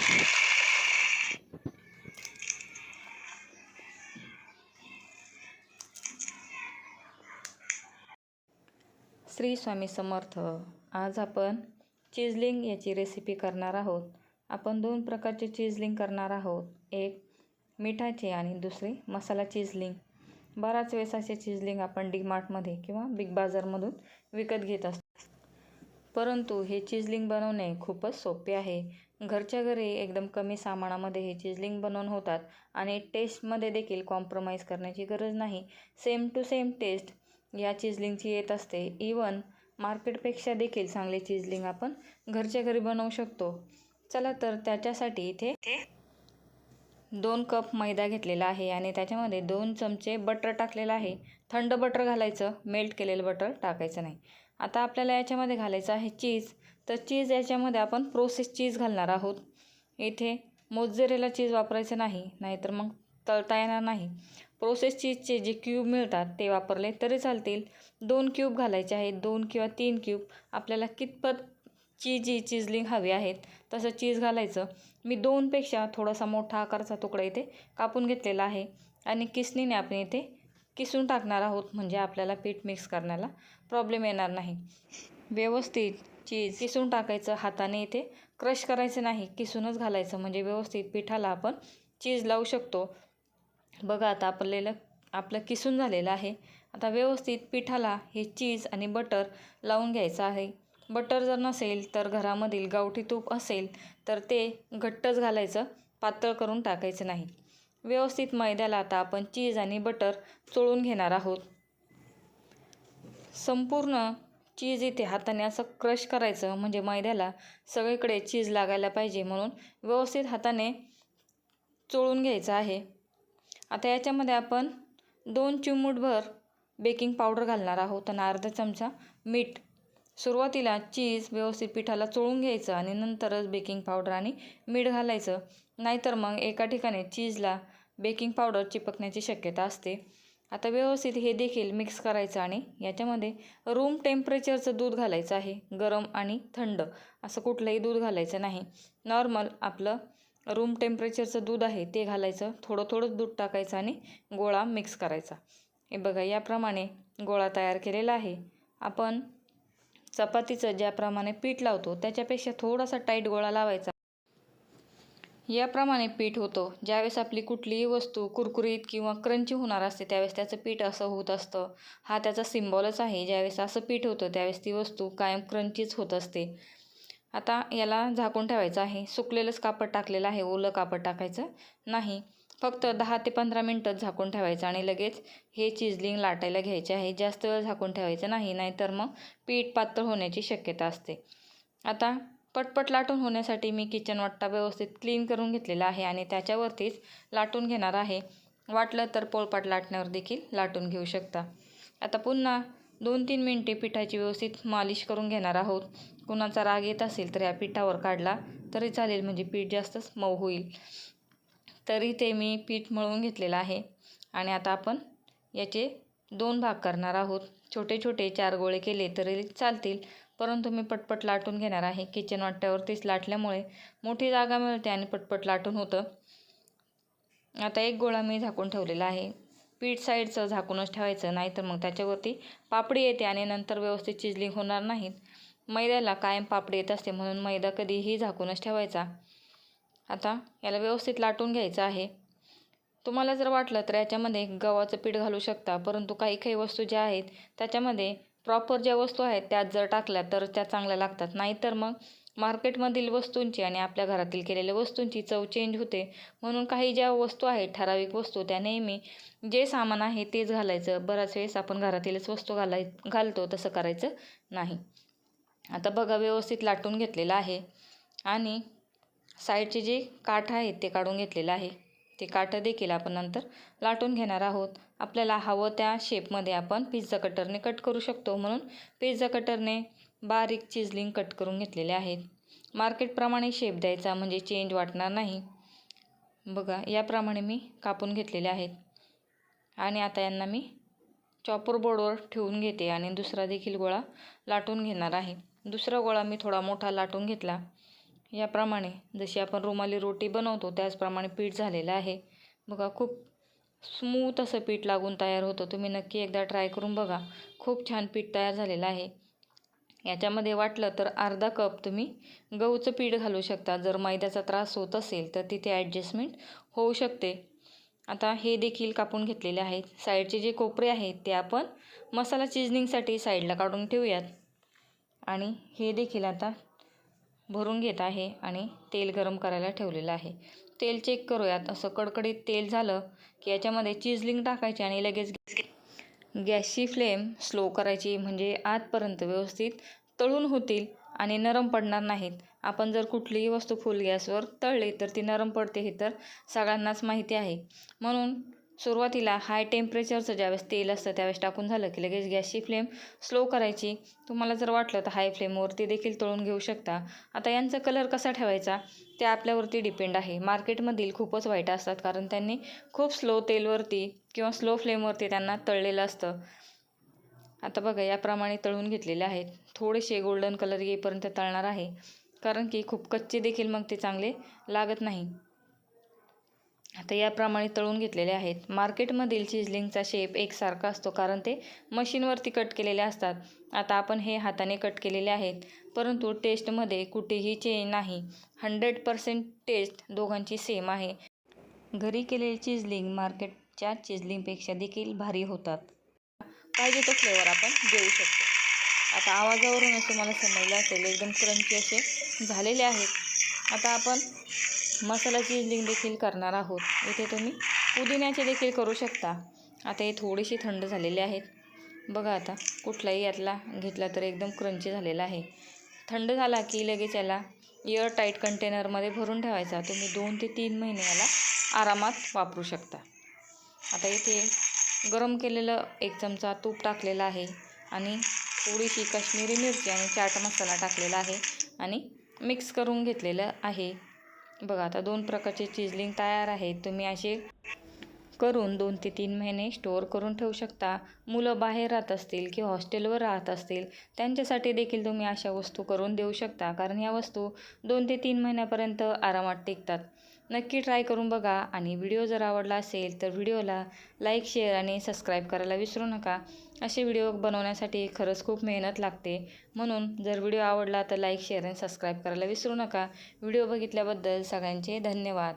श्री स्वामी समर्थ. आज आपण चीजलिंग याची रेसिपी करणार आहोत. आपण दोन प्रकारचे चीजलिंग करणार आहोत, एक मिठाचे आणि दुसरे मसाला चीजलिंग. बराच वेळेस असे चीजलिंग आपण डीमार्टमध्ये किंवा बिग बाजारमधून विकत घेत असतो, परंतु हे चीजलिंग बनवणे खूपच सोपे आहे. घरच्या घरी एकदम कमी सामानामध्ये हे चीजलिंग बनवून होतात आणि टेस्टमध्ये देखील कॉम्प्रोमाइज करण्याची गरज नाही. सेम टू सेम टेस्ट या चीजलिंगची येत असते. इवन मार्केटपेक्षा देखील चांगले चीजलिंग आपण घरच्या घरी बनवू शकतो. चला तर त्याच्यासाठी इथे 2 कप मैदा घेतलेला आहे आणि त्याच्यामध्ये 2 चमचे बटर टाकलेलं आहे. थंड बटर घालायचं, मेल्ट केलेलं बटर टाकायचं नाही. आता आपल्याला याच्यामध्ये घालायचं आहे चीज. तर चीज याच्यामध्ये आपण प्रोसेस चीज घालणार आहोत. इथे मोझरेला चीज वापरायचं नाही, नाहीतर मग तळता येणार नाही. प्रोसेस चीजचे जे क्यूब मिळतात ते वापरले तरी चालतील. 2 क्यूब घालायचे आहेत, 2 किंवा 3 क्यूब. आपल्याला कितपत चीजलिंग हवी आहेत तसं चीज घालायचं. मी 2पेक्षा थोडासा मोठा आकाराचा तुकडा इथे कापून घेतलेला आहे आणि किसणीने आपण इथे किसून टाकणार आहोत, म्हणजे आपल्याला पीठ मिक्स करण्याला प्रॉब्लेम येणार नाही. व्यवस्थित चीज किसून टाकायचं, हाताने इथे क्रश करायचं नाही, किसूनच घालायचं, म्हणजे व्यवस्थित पिठाला आपण चीज लावू शकतो. बघा आता आपलं किसून झालेलं आहे. आता व्यवस्थित पिठाला हे चीज आणि बटर लावून घ्यायचं आहे. बटर जर नसेल तर घरामधील गावठी तूप असेल तर ते घट्टच घालायचं, पातळ करून टाकायचं नाही. व्यवस्थित मैद्याला आता आपण चीज आणि बटर चोळून घेणार आहोत. संपूर्ण चीज इथे हाताने असं क्रश करायचं, म्हणजे मैद्याला सगळीकडे चीज लागायला पाहिजे, म्हणून व्यवस्थित हाताने चोळून घ्यायचं आहे. आता याच्यामध्ये आपण 2 चिमूटभर बेकिंग पावडर घालणार आहोत आणि अर्धा चमचा मीठ. सुरुवातीला चीज व्यवस्थित पिठाला चोळून घ्यायचं आणि नंतरच बेकिंग पावडर आणि मीठ घालायचं, नाहीतर मग एका ठिकाणी चीजला बेकिंग पावडर चिपकण्याची शक्यता असते. आता व्यवस्थित हे देखील मिक्स करायचं आणि याच्यामध्ये रूम टेम्परेचरचं दूध घालायचं आहे. गरम आणि थंड असं कुठलंही दूध घालायचं नाही. नॉर्मल आपलं रूम टेम्परेचरचं दूध आहे ते घालायचं. थोडं दूध टाकायचं आणि गोळा मिक्स करायचा. हे बघा, याप्रमाणे गोळा तयार केलेला आहे. आपण चपातीचं ज्याप्रमाणे पीठ लावतो त्याच्यापेक्षा थोडासा टाईट गोळा लावायचा. याप्रमाणे पीठ होतं. ज्यावेळेस आपली कुठलीही वस्तू कुरकुरीत किंवा क्रंची होणार असते त्यावेळेस त्याचं पीठ असं होत असतं. हा त्याचा सिम्बॉलच आहे. ज्यावेळेस असं पीठ होतं त्यावेळेस ती वस्तू कायम क्रंचीच होत असते. आता याला झाकून ठेवायचं आहे. सुकलेलंच कापड टाकलेलं आहे, ओलं कापड टाकायचं नाही. फक्त 10 ते 15 मिनटं झाकून ठेवायचं आणि लगेच हे चीजलिंग लाटायला घ्यायचे आहे. जास्त वेळ झाकून ठेवायचं नाही, नाहीतर मग पीठ पातळ होण्याची शक्यता असते. आता पटपट लाटून होण्यासाठी मी किचन वाटा व्यवस्थित क्लीन करून घेतलेला आहे आणि त्याच्यावरतीच लाटून घेणार आहे. वाटलं तर पोळपाट लाटण्यावर देखील लाटून घेऊ शकता. आता पुन्हा 2-3 मिनटे पिठाची व्यवस्थित मालिश करून घेणार आहोत. कुणाचा राग येत असेल तर या पिठावर काढला तरी चालेल, म्हणजे पीठ जास्तच मऊ होईल. तर इथे मी पीठ मळून घेतलेलं आहे आणि आता आपण याचे 2 भाग करणार आहोत. छोटे 4 गोळे केले तरी चालतील, परंतु मी पटपट लाटून घेणार आहे. किचन वाट्यावरतीच लाटल्यामुळे मोठी जागा मिळते आणि पटपट लाटून होतं. आता एक गोळा मी झाकून ठेवलेला आहे. पीठ साईडचं झाकूनच ठेवायचं, नाहीतर मग त्याच्यावरती पापडी येते आणि नंतर व्यवस्थित चिजलिंग होणार नाहीत. मैद्याला कायम पापडी येत असते, म्हणून मैदा कधीही झाकूनच ठेवायचा. आता याला व्यवस्थित लाटून घ्यायचं आहे. तुम्हाला जर वाटलं तर याच्यामध्ये गव्हाचं पीठ घालू शकता, परंतु काही वस्तू ज्या आहेत त्याच्यामध्ये प्रॉपर ज्या वस्तू आहेत त्यात जर टाकल्या तर त्या चांगल्या लागतात. नाहीतर मग मार्केटमधील वस्तूंची आणि आपल्या घरातील केलेल्या वस्तूंची चव चेंज होते. म्हणून काही ज्या वस्तू आहेत, ठराविक वस्तू, त्या नेहमी जे सामान आहे तेच घालायचं. बराच वेळेस आपण घरातीलच वस्तू घालतो, तसं करायचं नाही. आता बघा, व्यवस्थित लाटून घेतलेलं आहे आणि साईडचे जे काठ आहेत ते काढून घेतलेलं आहे. ते काठं देखील आपण नंतर लाटून घेणार आहोत. आपल्याला हवं त्या शेपमध्ये आपण पिझ्झा कटरने कट करू शकतो, म्हणून पिझ्झा कटरने बारीक चीजलिंग कट करून घेतलेले आहेत. मार्केटप्रमाणे शेप द्यायचा, म्हणजे चेंज वाटणार नाही. बघा, याप्रमाणे मी कापून घेतलेले आहेत आणि आता यांना मी चॉपर बोर्डवर ठेवून घेते आणि दुसरा देखील गोळा लाटून घेणार आहे. दुसरा गोळा मी थोडा मोठा लाटून घेतला. याप्रमाणे जशी आपण रुमाली रोटी बनवतो त्याचप्रमाणे पीठ झालेलं आहे. बघा खूप स्मूथ असं पीठ लागून तयार होतं. तुम्ही नक्की एकदा ट्राय करून बघा. खूप छान पीठ तयार झालेलं आहे. याच्यामध्ये वाटलं तर अर्धा कप तुम्ही गहूचं पीठ घालू शकता. जर मैद्याचा त्रास होत असेल तर तिथे ॲडजस्टमेंट होऊ शकते. आता हे देखील कापून घेतलेले आहेत. साईडचे जे कोपरे आहेत ते आपण मसाला चिजनिंगसाठी साईडला काढून ठेवूयात. आणि हे देखील आता भरून घेत आहे आणि तेल गरम करायला ठेवलेलं आहे. तेल चेक करूयात. असं कडकडीत तेल झालं की याच्यामध्ये चिजलिंग टाकायची आणि लगेच गॅसची फ्लेम स्लो करायची, म्हणजे आतपर्यंत व्यवस्थित तळून होतील आणि नरम पडणार नाहीत. आपण जर कुठलीही वस्तू फुल गॅसवर तळली तर ती नरम पडते, हे तर सगळ्यांनाच माहिती आहे. म्हणून सुरुवातीला हाय टेम्परेचरचं ज्यावेळेस तेल असतं त्यावेळेस टाकून झालं की लगेच गॅसची फ्लेम स्लो करायची. तुम्हाला जर वाटलं तर हाय फ्लेमवरती देखील तळून घेऊ शकता. आता यांचा कलर कसा ठेवायचा ते आपल्यावरती डिपेंड आहे. मार्केटमधील खूपच वाईट असतात, कारण त्यांनी खूप स्लो तेलवरती किंवा स्लो फ्लेमवरती त्यांना तळलेलं असतं. आता बघा याप्रमाणे तळून घेतलेले आहेत. थोडेसे गोल्डन कलर येईपर्यंत तळणार आहे, कारण की खूप कच्चे देखील मग ते चांगले लागत नाही. आता याप्रमाणे तळून घेतलेले आहेत. मार्केटमधील चिजलिंगचा शेप एकसारखा असतो, कारण ते मशीनवरती कट केलेले असतात. आता आपण हे हाताने कट केलेले आहेत, परंतु टेस्टमध्ये कुठेही चेंज नाही. 100% टेस्ट दोघांची सेम आहे. घरी केलेले चिजलिंग मार्केटच्या चिजलिंगपेक्षा देखील भारी होतात. पाहिजे तो फ्लेवर आपण देऊ शकतो. आता आवाजावरूनच तुम्हाला समजलं असेल एकदम क्रंची असे झालेले आहेत. आता आपण मसाला चिजलिंग देखील करणार आहोत. इथे तुम्ही पुदिन्याचे देखील करू शकता. आता हे थोडेसे थंड झालेले आहेत. बघा आता कुठलाही यातला घेतला तर एकदम क्रंची झालेला आहे. थंड झाला की लगेच याला एअर टाईट कंटेनरमध्ये भरून ठेवायचा. तुम्ही 2 ते 3 महिने याला आरामात वापरू शकता. आता इथे गरम केलेलं 1 चमचा तूप टाकलेला आहे आणि थोडीशी काश्मीरी मिरची आणि चाट मसाला टाकलेला आहे आणि मिक्स करून घेतलेलं आहे. बघा आता 2 प्रकारचे चिजलिंग तयार आहेत. तुम्ही असे करून 2 ते 3 महिने स्टोअर करून ठेवू शकता. मुलं बाहेर राहत असतील किंवा हॉस्टेलवर राहत असतील त्यांच्यासाठी देखील तुम्ही अशा वस्तू करून देऊ शकता, कारण ह्या वस्तू 2 ते 3 महिन्यापर्यंत आरामात टिकतात. नक्की ट्राय करून बघा. आणि व्हिडिओ जर आवडला असेल तर व्हिडिओला लाईक, शेअर आणि सबस्क्राईब करायला विसरू नका. असे व्हिडिओ बनवण्यासाठी खरंच खूप मेहनत लागते. म्हणून जर व्हिडिओ आवडला तर लाईक, शेअर आणि सबस्क्राईब करायला विसरू नका. व्हिडिओ बघितल्याबद्दल सगळ्यांचे धन्यवाद.